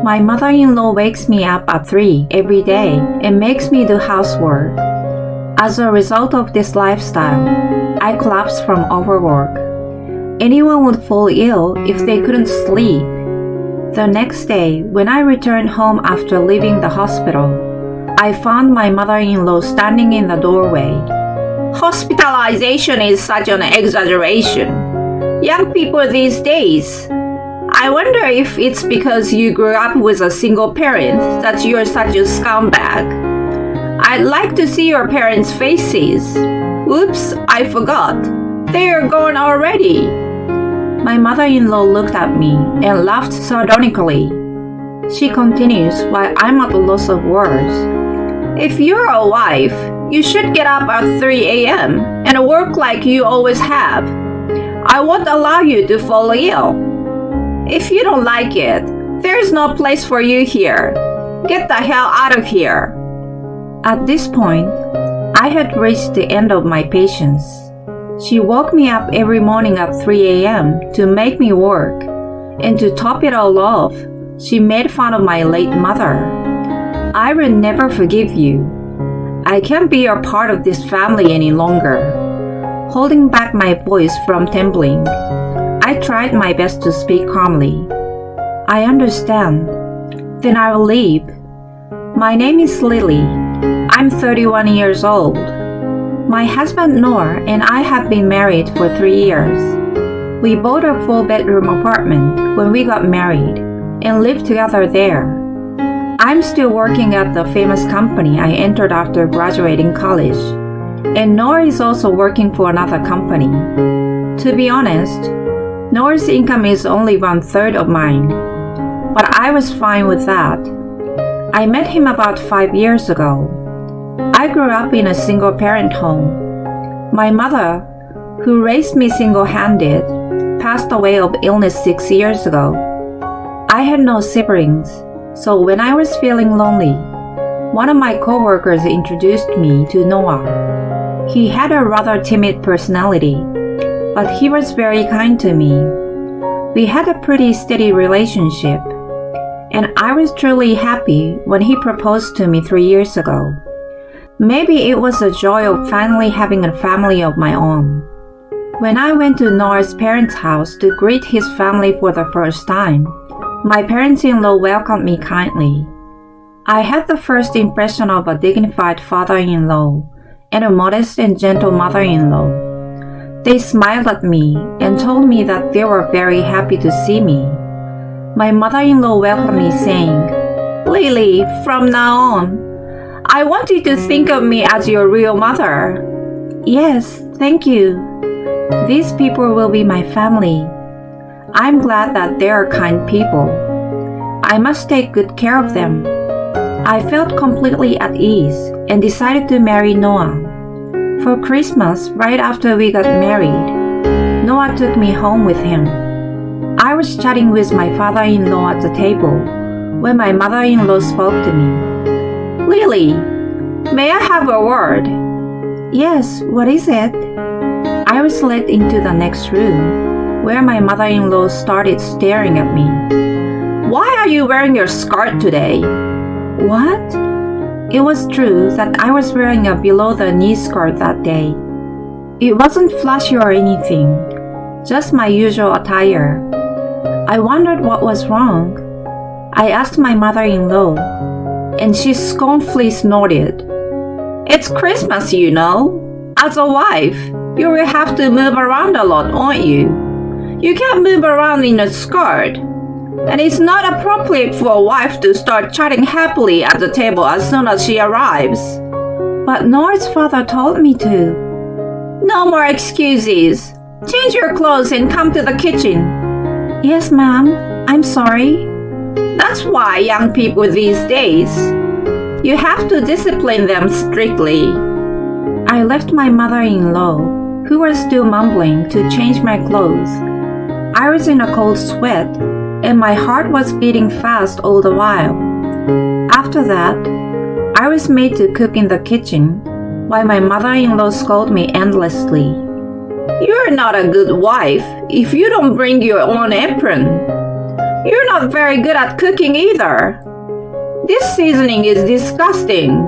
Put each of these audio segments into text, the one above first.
My mother-in-law wakes me up at 3 every day and makes me do housework. As a result of this lifestyle, I collapse from overwork. Anyone would fall ill if they couldn't sleep. The next day, when I returned home after leaving the hospital, I found my mother-in-law standing in the doorway. Hospitalization is such an exaggeration. Young people these days. I wonder if it's because you grew up with a single parent that you're such a scumbag. I'd like to see your parents' faces. Oops, I forgot. They are gone already. My mother-in-law looked at me and laughed sardonically. She continues while I'm at a loss of words. If you're a wife, you should get up at 3 a.m. and work like you always have. I won't allow you to fall ill. If you don't like it, there's no place for you here. Get the hell out of here. At this point, I had reached the end of my patience. She woke me up every morning at 3 a.m. to make me work, and to top it all off, she made fun of my late mother. I will never forgive you. I can't be a part of this family any longer. Holding back my voice from trembling, I tried my best to speak calmly. I understand. Then I will leave. My name is Lily. I'm 31 years old. My husband Noor and I have been married for 3 years. We bought a 4-bedroom apartment when we got married and lived together there. I'm still working at the famous company I entered after graduating college, and Noor is also working for another company. To be honest, Noor's income is only 1/3 of mine, but I was fine with that. I met him about 5 years ago. I grew up in a single-parent home. My mother, who raised me single-handed, passed away of illness 6 years ago. I had no siblings, so when I was feeling lonely, one of my coworkers introduced me to Noah. He had a rather timid personality, but he was very kind to me. We had a pretty steady relationship, and I was truly happy when he proposed to me 3 years ago. Maybe it was the joy of finally having a family of my own. When I went to Noah's parents' house to greet his family for the first time, my parents-in-law welcomed me kindly. I had the first impression of a dignified father-in-law and a modest and gentle mother-in-law. They smiled at me and told me that they were very happy to see me. My mother-in-law welcomed me saying, "Lily, from now on, I want you to think of me as your real mother." "Yes, thank you. These people will be my family. I'm glad that they are kind people. I must take good care of them." I felt completely at ease and decided to marry Noah. For Christmas, right after we got married, Noah took me home with him. I was chatting with my father-in-law at the table when my mother-in-law spoke to me. "Lily, may I have a word?" "Yes, what is it?" I was led into the next room, where my mother-in-law started staring at me. "Why are you wearing your skirt today?" "What?" It was true that I was wearing a below-the-knee skirt that day. It wasn't flashy or anything, just my usual attire. I wondered what was wrong. I asked my mother-in-law, and she scornfully snorted. "It's Christmas, you know. As a wife, you will have to move around a lot, won't you? You can't move around in a skirt. And it's not appropriate for a wife to start chatting happily at the table as soon as she arrives." "But Noor's father told me to." "No more excuses. Change your clothes and come to the kitchen." "Yes, ma'am. I'm sorry." That's why young people these days, you have to discipline them strictly. I left my mother-in-law, who was still mumbling, to change my clothes. I was in a cold sweat, and my heart was beating fast all the while. After that, I was made to cook in the kitchen, while my mother-in-law scolded me endlessly. "You're not a good wife if you don't bring your own apron. You're not very good at cooking either. This seasoning is disgusting.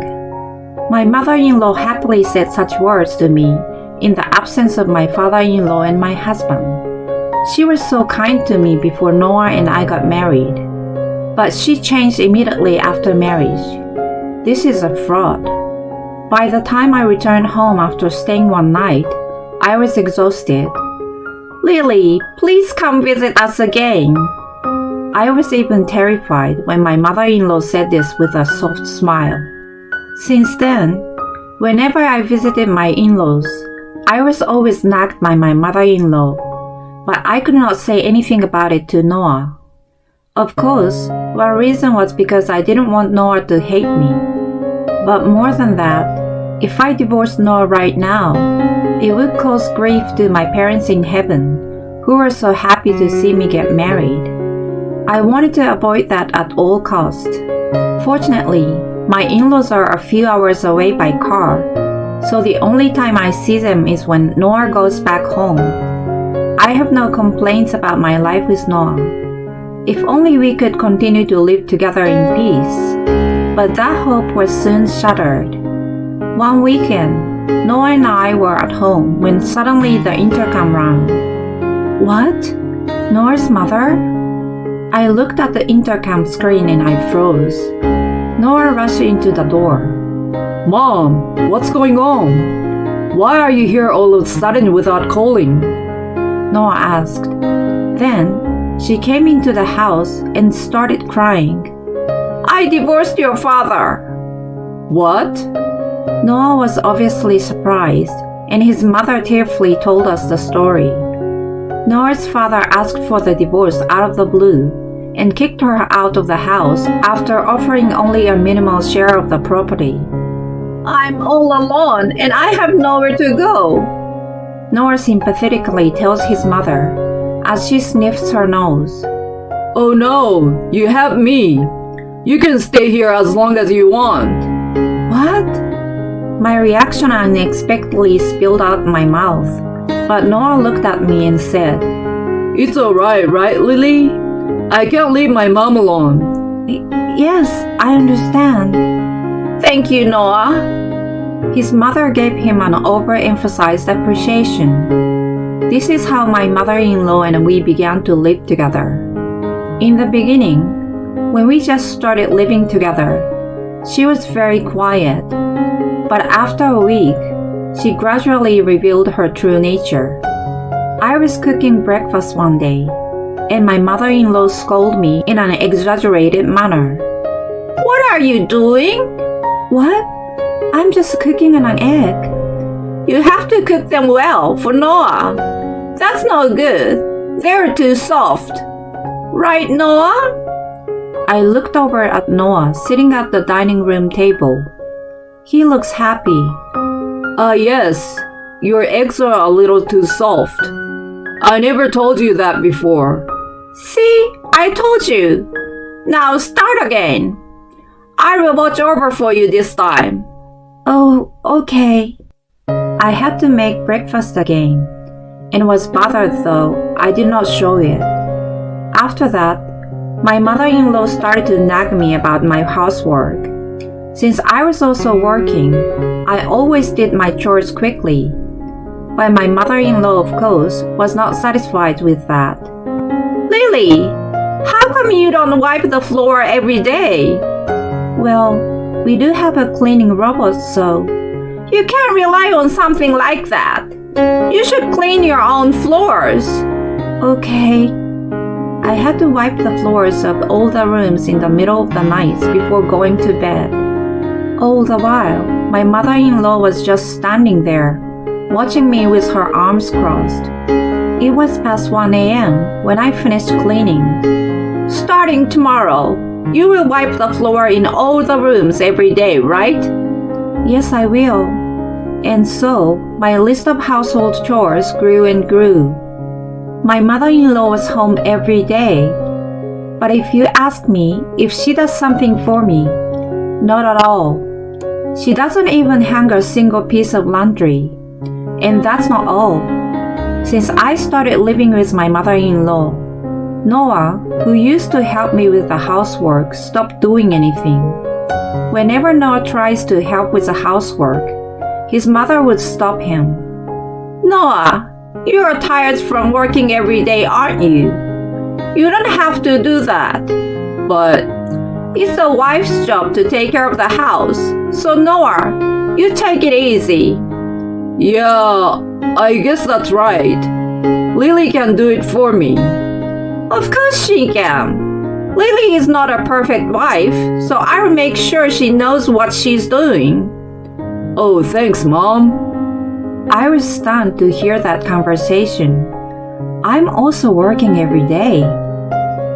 My mother-in-law happily said such words to me in the absence of my father-in-law and my husband. She was so kind to me before Noah and I got married, but she changed immediately after marriage. This is a fraud. By the time I returned home after staying one night, I was exhausted. Lily, please come visit us again. I was even terrified when my mother-in-law said this with a soft smile. Since then, whenever I visited my in-laws, I was always nagged by my mother-in-law, but I could not say anything about it to Noah. Of course, one reason was because I didn't want Noah to hate me. But more than that, if I divorced Noah right now, it would cause grief to my parents in heaven, who were so happy to see me get married. I wanted to avoid that at all costs. Fortunately, my in-laws are a few hours away by car, so the only time I see them is when Noah goes back home. I have no complaints about my life with Noah. If only we could continue to live together in peace. But that hope was soon shattered. One weekend, Noah and I were at home when suddenly the intercom rang. What? Noah's mother? I looked at the intercom screen and I froze. Noah rushed into the door. Mom, what's going on? Why are you here all of a sudden without calling? Noah asked. Then she came into the house and started crying. I divorced your father. What? Noah was obviously surprised, and his mother tearfully told us the story. Noah's father asked for the divorce out of the blue and kicked her out of the house after offering only a minimal share of the property. I'm all alone and I have nowhere to go. Noah sympathetically tells his mother as she sniffs her nose. Oh no, you have me. You can stay here as long as you want. What? My reaction unexpectedly spilled out my mouth, but Noah looked at me and said, It's alright, right, Lily? I can't leave my mom alone. Yes, I understand. Thank you, Noah. His mother gave him an overemphasized appreciation. This is how my mother-in-law and we began to live together. In the beginning, when we just started living together, she was very quiet. But after a week, she gradually revealed her true nature. I was cooking breakfast one day, and my mother-in-law scolded me in an exaggerated manner. What are you doing? What? I'm just cooking an egg. You have to cook them well for Noah. That's not good. They're too soft. Right, Noah? I looked over at Noah sitting at the dining room table. He looks happy. Yes. Your eggs are a little too soft. I never told you that before. See, I told you. Now start again. I will watch over for you this time. Oh, okay. I had to make breakfast again, and was bothered though I did not show it. After that, my mother-in-law started to nag me about my housework. Since I was also working, I always did my chores quickly. But my mother-in-law, of course, was not satisfied with that. Lily, how come you don't wipe the floor every day? Well, we do have a cleaning robot, so you can't rely on something like that. You should clean your own floors. Okay. I had to wipe the floors of all the rooms in the middle of the night before going to bed. All the while, my mother-in-law was just standing there, watching me with her arms crossed. It was past 1 a.m. when I finished cleaning. Starting tomorrow, you will wipe the floor in all the rooms every day, right? Yes, I will. And so, my list of household chores grew and grew. My mother-in-law was home every day. But if you ask me if she does something for me, not at all. She doesn't even hang a single piece of laundry. And that's not all. Since I started living with my mother-in-law, Noah, who used to help me with the housework, stopped doing anything. Whenever Noah tries to help with the housework, his mother would stop him. Noah, you are tired from working every day, aren't you? You don't have to do that. But it's a wife's job to take care of the house. So Noah, you take it easy. Yeah, I guess that's right. Lily can do it for me. Of course she can. Lily is not a perfect wife, so I'll make sure she knows what she's doing. Oh, thanks, Mom. I was stunned to hear that conversation. I'm also working every day.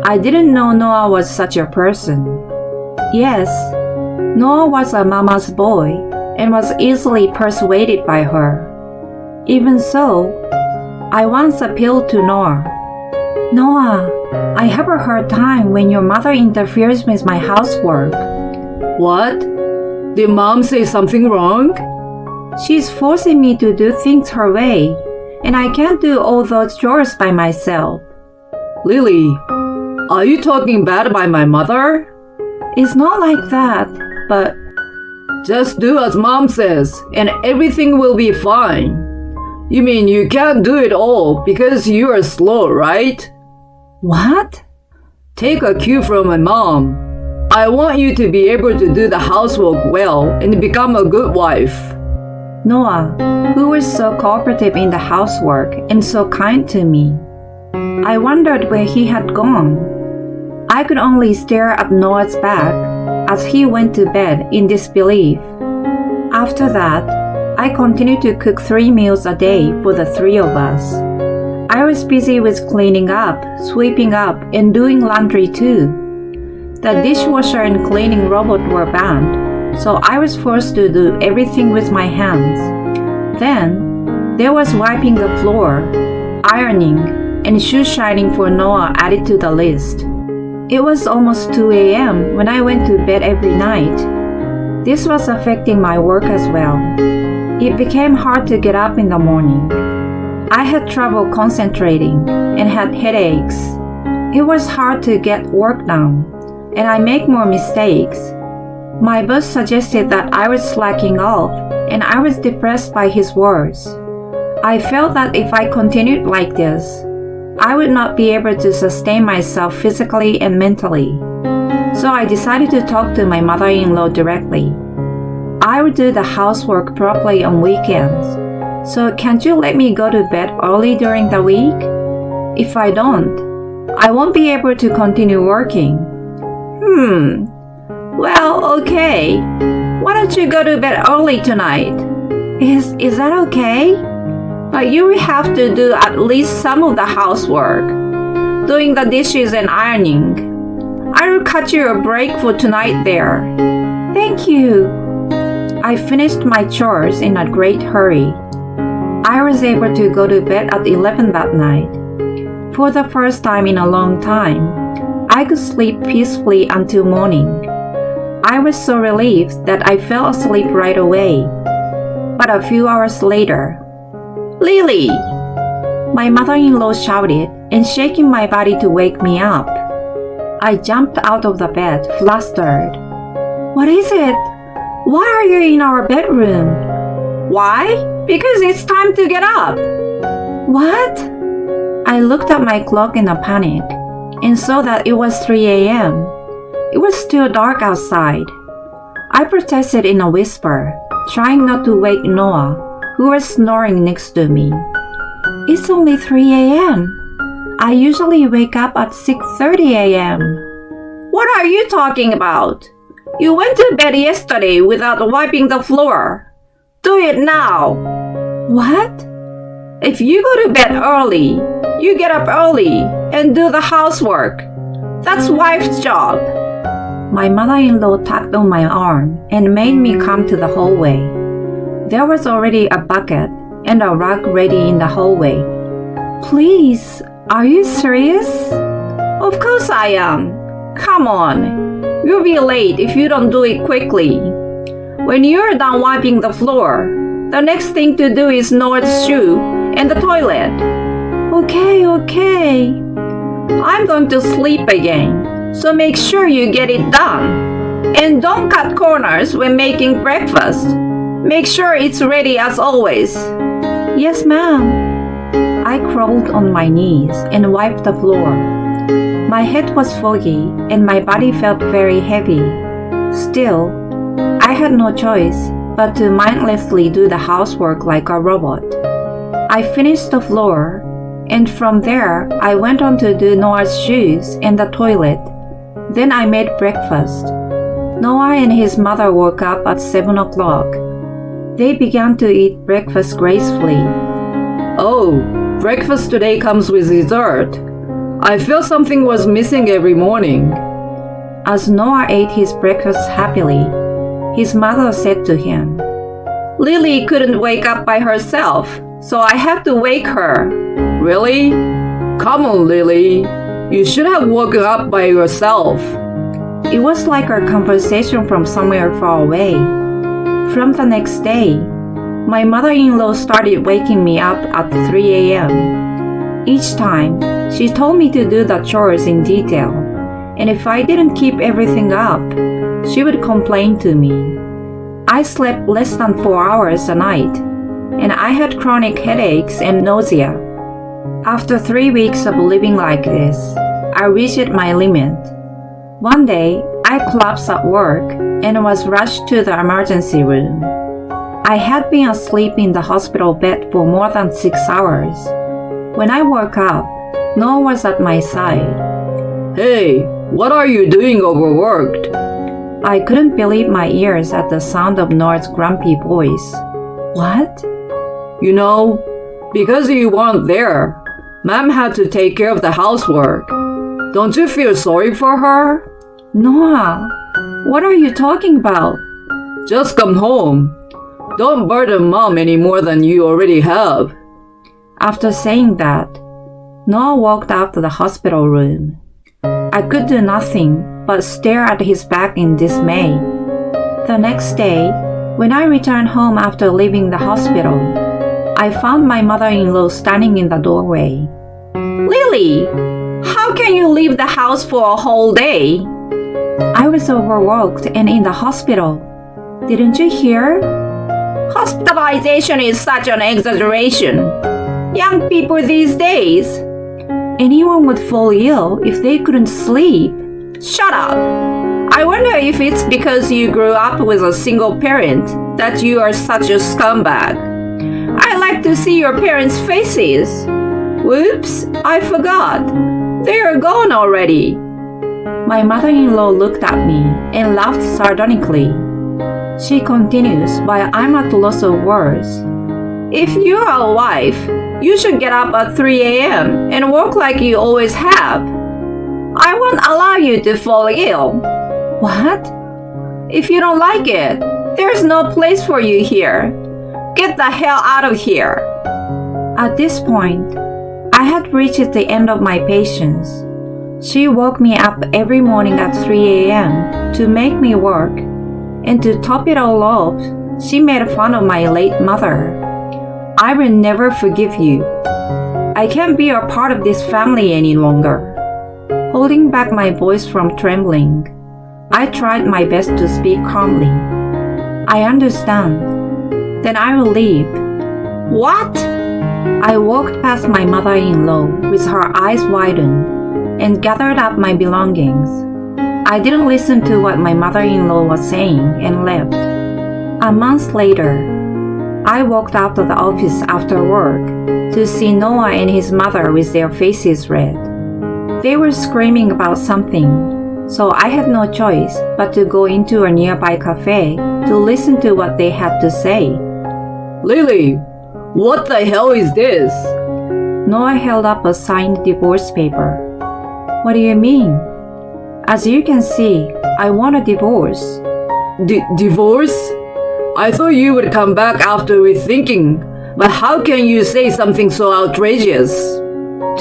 I didn't know Noah was such a person. Yes, Noah was a mama's boy and was easily persuaded by her. Even so, I once appealed to Noah. Noah, I have a hard time when your mother interferes with my housework. What? Did Mom say something wrong? She's forcing me to do things her way, and I can't do all those chores by myself. Lily, are you talking bad about my mother? It's not like that, but... Just do as Mom says, and everything will be fine. You mean you can't do it all because you are slow, right? What? Take a cue from my mom. I want you to be able to do the housework well and become a good wife. Noah, who was so cooperative in the housework and so kind to me. I wondered where he had gone. I could only stare at Noah's back as he went to bed in disbelief. After that, I continued to cook 3 meals a day for the 3 of us. I was busy with cleaning up, sweeping up, and doing laundry too. The dishwasher and cleaning robot were banned, so I was forced to do everything with my hands. Then, there was wiping the floor, ironing, and shoe shining for Noah added to the list. It was almost 2 a.m. when I went to bed every night. This was affecting my work as well. It became hard to get up in the morning. I had trouble concentrating and had headaches. It was hard to get work done, and I make more mistakes. My boss suggested that I was slacking off, and I was depressed by his words. I felt that if I continued like this, I would not be able to sustain myself physically and mentally. So I decided to talk to my mother-in-law directly. I would do the housework properly on weekends. So can't you let me go to bed early during the week? If I don't, I won't be able to continue working. Well, okay. Why don't you go to bed early tonight? Is that okay? But you will have to do at least some of the housework, doing the dishes and ironing. I will cut you a break for tonight there. Thank you. I finished my chores in a great hurry. I was able to go to bed at 11 that night. For the first time in a long time, I could sleep peacefully until morning. I was so relieved that I fell asleep right away. But a few hours later, Lily! My mother-in-law shouted and shaking my body to wake me up. I jumped out of the bed, flustered. What is it? Why are you in our bedroom? Why? Because it's time to get up. What? I looked at my clock in a panic and saw that it was 3 a.m. It was still dark outside. I protested in a whisper, trying not to wake Noah, who was snoring next to me. It's only 3 a.m. I usually wake up at 6:30 a.m. What are you talking about? You went to bed yesterday without wiping the floor. Do it now. What? If you go to bed early, you get up early and do the housework. That's wife's job. My mother-in-law tugged on my arm and made me come to the hallway. There was already a bucket and a rug ready in the hallway. Please, are you serious? Of course I am. Come on. You'll be late if you don't do it quickly. When you're done wiping the floor, the next thing to do is Noah's shoe and the toilet. Okay. I'm going to sleep again, so make sure you get it done. And don't cut corners when making breakfast. Make sure it's ready as always. Yes, ma'am. I crawled on my knees and wiped the floor. My head was foggy and my body felt very heavy. Still, I had no choice but to mindlessly do the housework like a robot. I finished the floor, and from there I went on to do Noah's shoes and the toilet. Then I made breakfast. Noah and his mother woke up at 7 o'clock. They began to eat breakfast gracefully. Oh, breakfast today comes with dessert. I felt something was missing every morning. As Noah ate his breakfast happily, his mother said to him, Lily couldn't wake up by herself, so I had to wake her. Really? Come on, Lily. You should have woken up by yourself. It was like our conversation from somewhere far away. From the next day, my mother-in-law started waking me up at 3 a.m. Each time, she told me to do the chores in detail, and if I didn't keep everything up, she would complain to me. I slept less than 4 hours a night, and I had chronic headaches and nausea. After 3 weeks of living like this, I reached my limit. One day, I collapsed at work and was rushed to the emergency room. I had been asleep in the hospital bed for more than 6 hours. When I woke up, Noah was at my side. Hey, what are you doing overworked? I couldn't believe my ears at the sound of Noah's grumpy voice. What? You know, because you weren't there, Mom had to take care of the housework. Don't you feel sorry for her? Noah, what are you talking about? Just come home. Don't burden Mom any more than you already have. After saying that, Noah walked out to the hospital room. I could do nothing but stare at his back in dismay. The next day, when I returned home after leaving the hospital, I found my mother-in-law standing in the doorway. Lily, how can you leave the house for a whole day? I was overworked and in the hospital. Didn't you hear? Hospitalization is such an exaggeration. Young people these days. Anyone would fall ill if they couldn't sleep. Shut up. I wonder if it's because you grew up with a single parent that you are such a scumbag. I like to see your parents' faces. Whoops, I forgot. They are gone already. My mother-in-law looked at me and laughed sardonically. She continues while I'm at loss of words. If you're a wife, you should get up at 3 a.m. and work like you always have. I won't allow you to fall ill. What? If you don't like it, there's no place for you here. Get the hell out of here. At this point, I had reached the end of my patience. She woke me up every morning at 3 a.m. to make me work, and to top it all off, she made fun of my late mother. I will never forgive you. I can't be a part of this family any longer. Holding back my voice from trembling, I tried my best to speak calmly. I understand. Then I will leave. What? I walked past my mother-in-law with her eyes widened and gathered up my belongings. I didn't listen to what my mother-in-law was saying and left. A month later, I walked out of the office after work to see Noah and his mother with their faces red. They were screaming about something, so I had no choice but to go into a nearby cafe to listen to what they had to say. Lily, what the hell is this? Noah held up a signed divorce paper. What do you mean? As you can see, I want a divorce. Divorce? I thought you would come back after rethinking, but how can you say something so outrageous?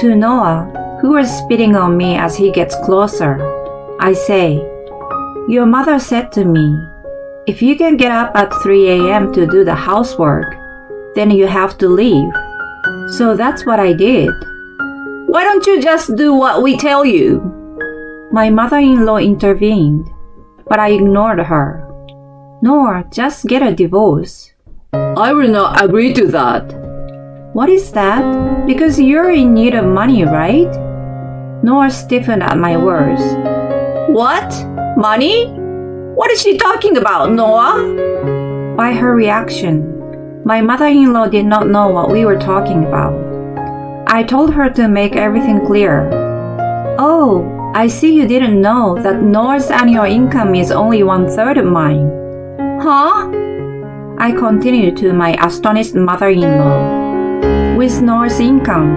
To Noah, who was spitting on me as he gets closer, I say, Your mother said to me, if you can get up at 3 a.m. to do the housework, then you have to leave. So that's what I did. Why don't you just do what we tell you? My mother-in-law intervened, but I ignored her. Noah, just get a divorce. I will not agree to that. What is that? Because you're in need of money, right? Noah stiffened at my words. What? Money? What is she talking about, Noah? By her reaction, my mother-in-law did not know what we were talking about. I told her to make everything clear. Oh, I see you didn't know that Noah's annual income is only 1/3 of mine. Huh? I continued to my astonished mother-in-law. With Noah's income,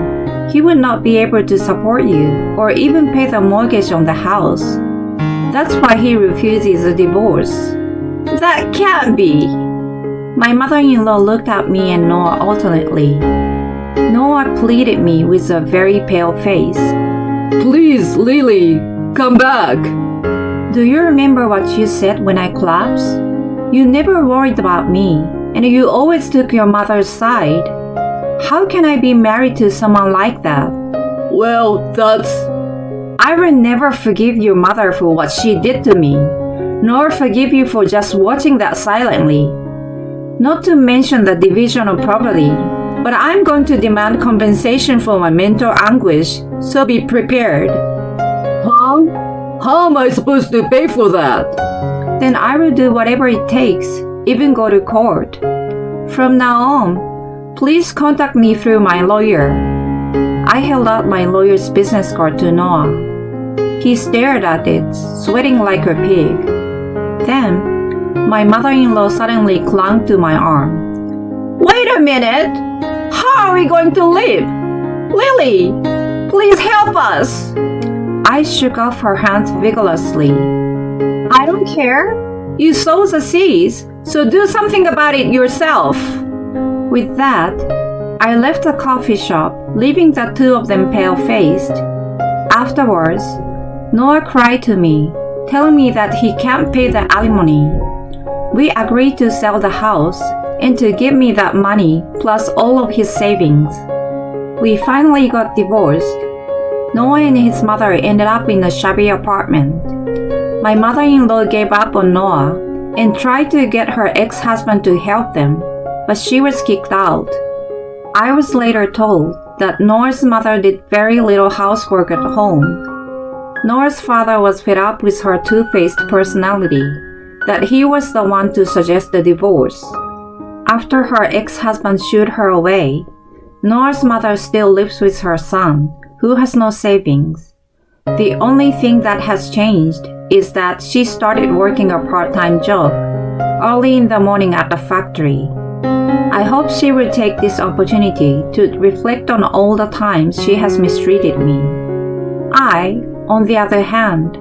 he would not be able to support you or even pay the mortgage on the house. That's why he refuses a divorce. That can't be. My mother-in-law looked at me and Noah alternately. Noah pleaded me with a very pale face. Please, Lily, come back. Do you remember what you said when I collapsed? You never worried about me, and you always took your mother's side. How can I be married to someone like that? Well, I will never forgive your mother for what she did to me, nor forgive you for just watching that silently. Not to mention the division of property, but I'm going to demand compensation for my mental anguish, so be prepared. Huh? How am I supposed to pay for that? Then I will do whatever it takes, even go to court. From now on, please contact me through my lawyer. I held out my lawyer's business card to Noah. He stared at it, sweating like a pig. Then, my mother-in-law suddenly clung to my arm. Wait a minute! How are we going to live? Lily, please help us! I shook off her hands vigorously. I don't care. You sow the seeds, so do something about it yourself. With that, I left the coffee shop, leaving the two of them pale-faced. Afterwards, Noah cried to me, telling me that he can't pay the alimony. We agreed to sell the house and to give me that money plus all of his savings. We finally got divorced. Noah and his mother ended up in a shabby apartment. My mother-in-law gave up on Noah and tried to get her ex-husband to help them, but she was kicked out. I was later told that Noah's mother did very little housework at home. Noah's father was fed up with her two-faced personality, that he was the one to suggest the divorce. After her ex-husband shooed her away, Noah's mother still lives with her son, who has no savings. The only thing that has changed is that she started working a part-time job early in the morning at the factory. I hope she will take this opportunity to reflect on all the times she has mistreated me. I, on the other hand,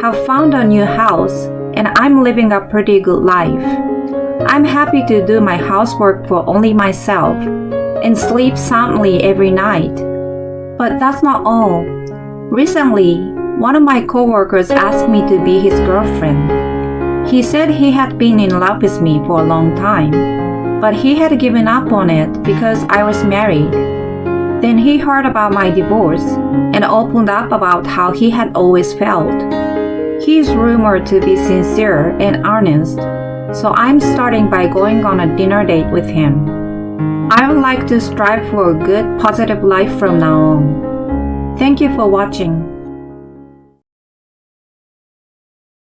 have found a new house and I'm living a pretty good life. I'm happy to do my housework for only myself and sleep soundly every night. But that's not all. Recently, one of my coworkers asked me to be his girlfriend. He said he had been in love with me for a long time, but he had given up on it because I was married. Then he heard about my divorce and opened up about how he had always felt. He is rumored to be sincere and honest, so I'm starting by going on a dinner date with him. I would like to strive for a good, positive life from now on. Thank you for watching.